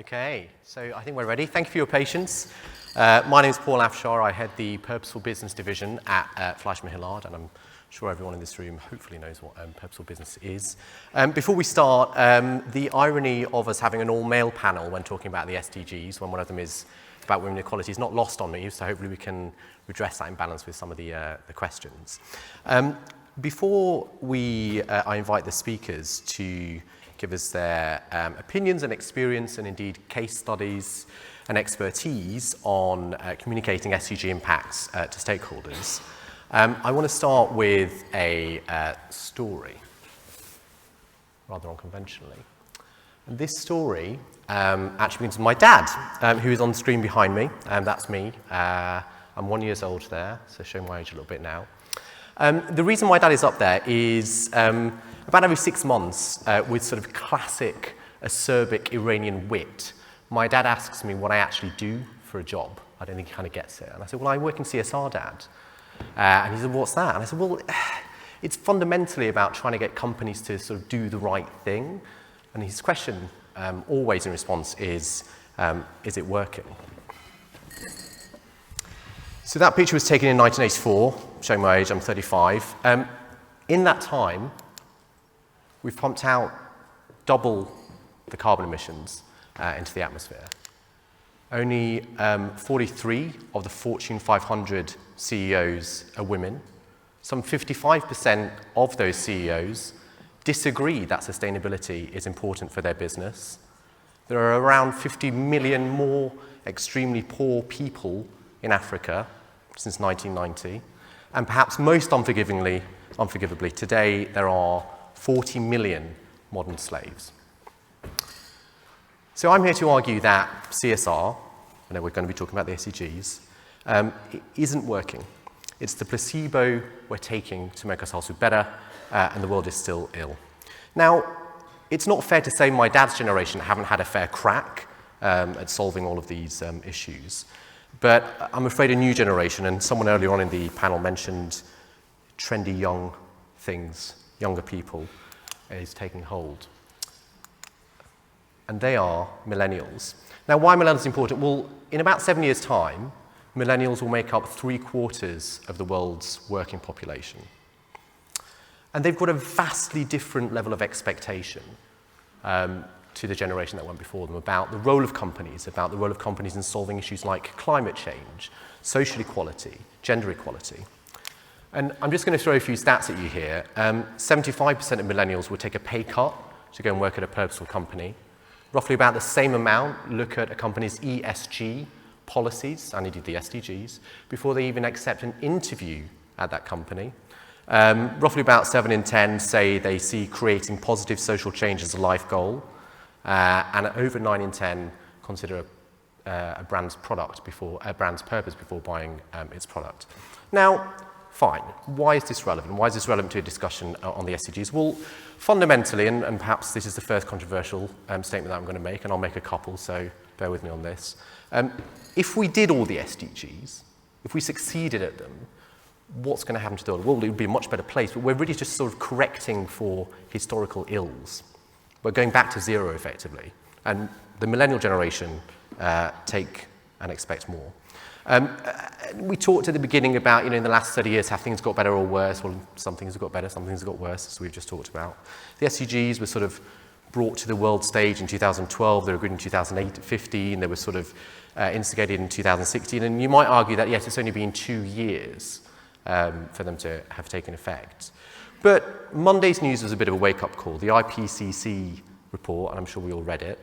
Okay, so I think we're ready. Thank you for your patience. My name is Paul Afshar. I head the Purposeful Business Division at Fleishman Hillard, and I'm sure everyone in this room hopefully knows what Purposeful Business is. Before we start, the irony of us having an all-male panel when talking about the SDGs, when one of them is about women equality, is not lost on me, so hopefully we can redress that imbalance with some of the questions. Before I invite the speakers to give us their opinions and experience and indeed case studies and expertise on communicating SDG impacts to stakeholders, I want to start with a story, rather unconventionally. And this story actually begins with my dad, who is on the screen behind me. That's me. I'm 1 year old there, so showing my age a little bit now. The reason my dad is up there is about every 6 months, with sort of classic acerbic Iranian wit, my dad asks me what I actually do for a job. I don't think he kind of gets it. And I said, well, I work in CSR, Dad. And he said, what's that? And I said, well, it's fundamentally about trying to get companies to sort of do the right thing. And his question, always in response, is it working? So that picture was taken in 1984, showing my age, I'm 35. In that time, we've pumped out double the carbon emissions into the atmosphere. Only 43 of the Fortune 500 CEOs are women. Some 55% of those CEOs disagree that sustainability is important for their business. There are around 50 million more extremely poor people in Africa since 1990. And perhaps most unforgivably, today there are 40 million modern slaves. So I'm here to argue that CSR, I know we're going to be talking about the SDGs, it isn't working. It's the placebo we're taking to make ourselves feel better, and the world is still ill. Now, it's not fair to say my dad's generation haven't had a fair crack at solving all of these issues. But I'm afraid a new generation, and someone earlier on in the panel mentioned trendy young things, younger people, is taking hold. And they are millennials. Now, why millennials important? Well, in about 7 years' time, millennials will make up 3/4 of the world's working population. And they've got a vastly different level of expectation to the generation that went before them about the role of companies, in solving issues like climate change, social equality, gender equality. And I'm just going to throw a few stats at you here. 75% of millennials will take a pay cut to go and work at a purposeful company. Roughly about the same amount look at a company's ESG policies, and indeed the SDGs, before they even accept an interview at that company. Roughly about 7 in 10 say they see creating positive social change as a life goal. And over 9 in 10 consider a brand's purpose before buying its product. Now, fine. Why is this relevant? Why is this relevant to a discussion on the SDGs? Well, fundamentally, and perhaps this is the first controversial statement that I'm going to make, and I'll make a couple, so bear with me on this. If we did all the SDGs, if we succeeded at them, what's going to happen to the world? Well, it would be a much better place, but we're really just sort of correcting for historical ills. We're going back to zero, effectively. And the millennial generation take and expect more. We talked at the beginning about, in the last 30 years, have things got better or worse? Well, some things have got better, some things have got worse, as we've just talked about. The SDGs were sort of brought to the world stage in 2012. They were agreed in 2015. They were sort of instigated in 2016. And you might argue that, yes, it's only been 2 years for them to have taken effect. But Monday's news was a bit of a wake-up call. The IPCC report, and I'm sure we all read it,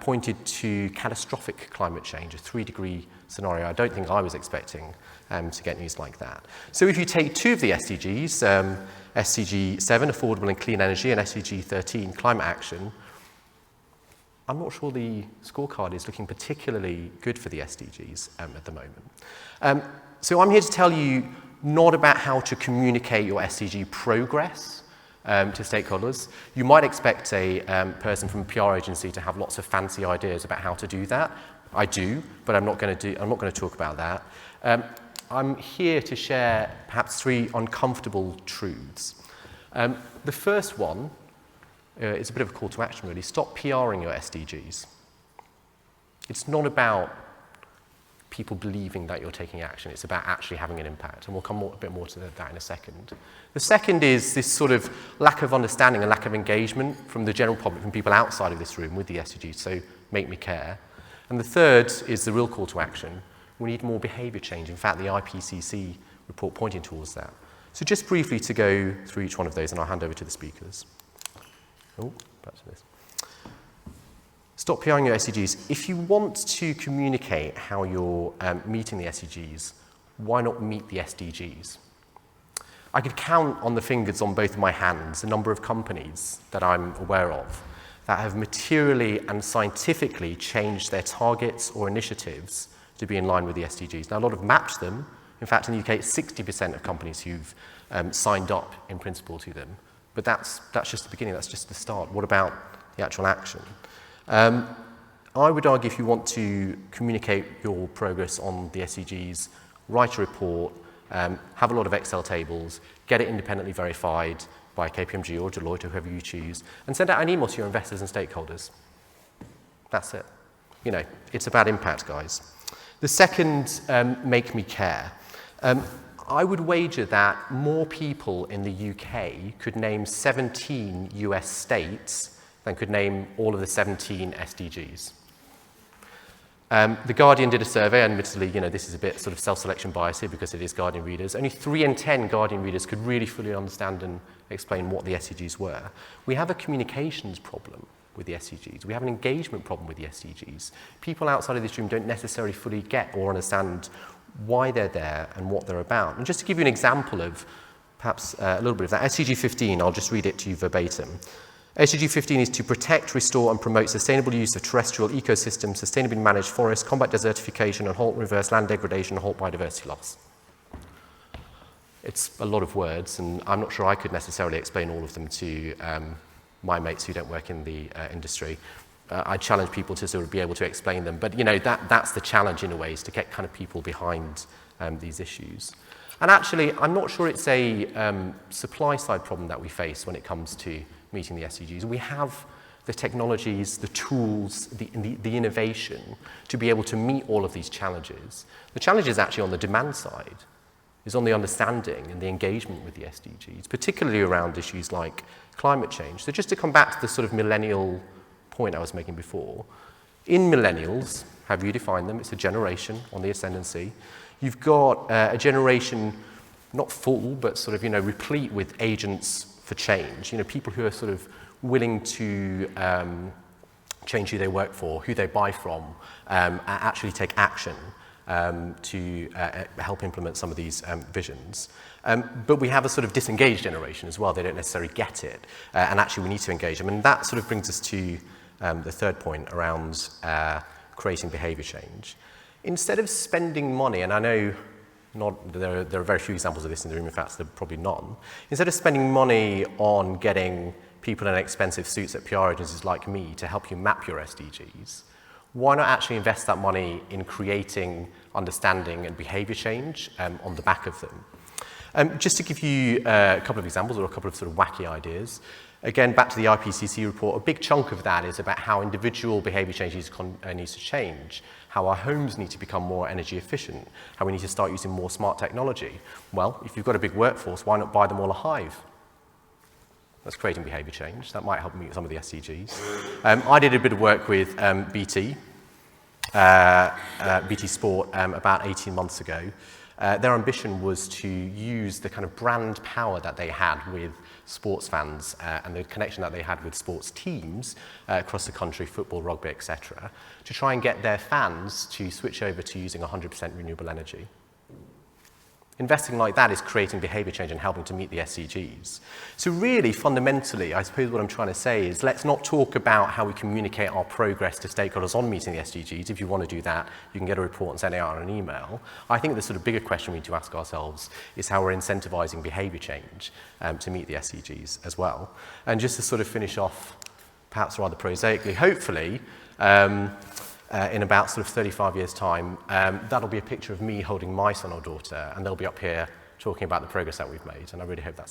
pointed to catastrophic climate change, a 3-degree scenario. I don't think I was expecting to get news like that. So if you take 2 of the SDGs, SDG 7, Affordable and Clean Energy, and SDG 13, Climate Action, I'm not sure the scorecard is looking particularly good for the SDGs at the moment. So I'm here to tell you not about how to communicate your SDG progress to stakeholders. You might expect a person from a PR agency to have lots of fancy ideas about how to do that. I do, but I'm not going to talk about that. I'm here to share perhaps 3 uncomfortable truths. The first one, it's a bit of a call to action really. Stop PRing your SDGs. It's not about people believing that you're taking action. It's about actually having an impact. And we'll come a bit more to that in a second. The second is this sort of lack of understanding and lack of engagement from the general public, from people outside of this room with the SDGs, so make me care. And the third is the real call to action. We need more behaviour change. In fact, the IPCC report pointing towards that. So just briefly to go through each one of those, and I'll hand over to the speakers. Oh, back to this. Stop PRing your SDGs. If you want to communicate how you're meeting the SDGs, why not meet the SDGs? I could count on the fingers on both my hands the number of companies that I'm aware of that have materially and scientifically changed their targets or initiatives to be in line with the SDGs. Now, a lot have matched them. In fact, in the UK, it's 60% of companies who've signed up in principle to them. But that's just the beginning, that's just the start. What about the actual action? I would argue if you want to communicate your progress on the SDGs, write a report, have a lot of Excel tables, get it independently verified by KPMG or Deloitte or whoever you choose, and send out an email to your investors and stakeholders. That's it. You know, it's about impact, guys. The second, make me care. I would wager that more people in the UK could name 17 US states than could name all of the 17 SDGs. The Guardian did a survey, and admittedly, you know, this is a bit sort of self-selection bias here because it is Guardian readers. Only 3 in 10 Guardian readers could really fully understand and explain what the SDGs were. We have a communications problem with the SDGs. We have an engagement problem with the SDGs. People outside of this room don't necessarily fully get or understand why they're there and what they're about. And just to give you an example of perhaps a little bit of that, SDG 15, I'll just read it to you verbatim. SDG 15 is to protect, restore and promote sustainable use of terrestrial ecosystems, sustainably manage forests, combat desertification and halt and reverse land degradation and halt biodiversity loss. It's a lot of words, and I'm not sure I could necessarily explain all of them to my mates who don't work in the industry. I challenge people to sort of be able to explain them, but you know, that's the challenge in a way, is to get kind of people behind these issues. And actually, I'm not sure it's a supply side problem that we face when it comes to meeting the SDGs. We have the technologies, the tools, the innovation to be able to meet all of these challenges. The challenge is actually on the demand side, is on the understanding and the engagement with the SDGs, particularly around issues like climate change. So just to come back to the sort of millennial point I was making before, in millennials, have you defined them? It's a generation on the ascendancy. You've got a generation not full, but sort of, you know, replete with agents for change. You know, people who are sort of willing to change who they work for, who they buy from, actually take action to help implement some of these visions. But we have a sort of disengaged generation as well. They don't necessarily get it, and actually we need to engage them. And that sort of brings us to the third point around creating behaviour change. Instead of spending money, and I know there are very few examples of this in the room, in fact, there are probably none. Instead of spending money on getting people in expensive suits at PR agencies like me to help you map your SDGs, why not actually invest that money in creating understanding and behaviour change on the back of them? Just to give you a couple of examples or a couple of sort of wacky ideas. Again, back to the IPCC report, a big chunk of that is about how individual behaviour changes needs to change, how our homes need to become more energy efficient, how we need to start using more smart technology. Well, if you've got a big workforce, why not buy them all a Hive? That's creating behaviour change. That might help meet some of the SDGs. I did a bit of work with BT Sport about 18 months ago. Their ambition was to use the kind of brand power that they had with sports fans and the connection that they had with sports teams across the country, football, rugby, etc., to try and get their fans to switch over to using 100% renewable energy. Investing like that is creating behaviour change and helping to meet the SDGs. So really, fundamentally, I suppose what I'm trying to say is let's not talk about how we communicate our progress to stakeholders on meeting the SDGs. If you want to do that, you can get a report and send it out on an email. I think the sort of bigger question we need to ask ourselves is how we're incentivising behaviour change to meet the SDGs as well. And just to sort of finish off, perhaps rather prosaically, hopefully, in about sort of 35 years' time, that'll be a picture of me holding my son or daughter, and they'll be up here talking about the progress that we've made, and I really hope that's